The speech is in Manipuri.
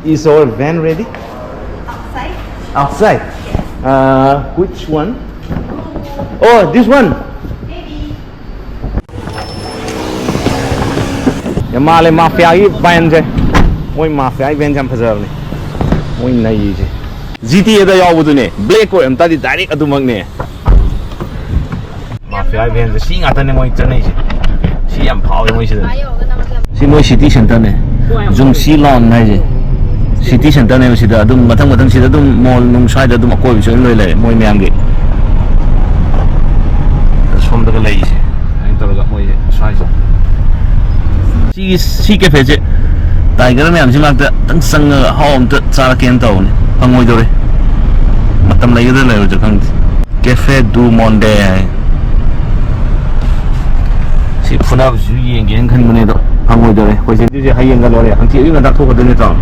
Is our van ready? Outside? Outside? Yes. Which one? Oh, this one? Maybe. Yamale mafia van je. Moi mafia van jam phajab ni. Moi nai je. GTA da yaw bu ne. Black ko am ta di direct adumak ne. Mafia van je si ngata ne moi chanai je. Si yam phao moi se. Si moi city center ne. Jung si lawn nai je. City center ne sida adum mathang sida adum mall nung sai da adum akoi so loi le moi myam ge. Som da lai je. Ai to ga moi sai je. Si cafe je. Tiger myam si mak da tang sang ga hom ta chara ken taw ne. Pangoi do re. Matam lai da lai jo khang. Cafe du monde. Si phuna ju yeng gen khan mane do pangoi do re. Koi se ju je hayeng ga lo re. Ang ti yu ga dak thok da ne taw.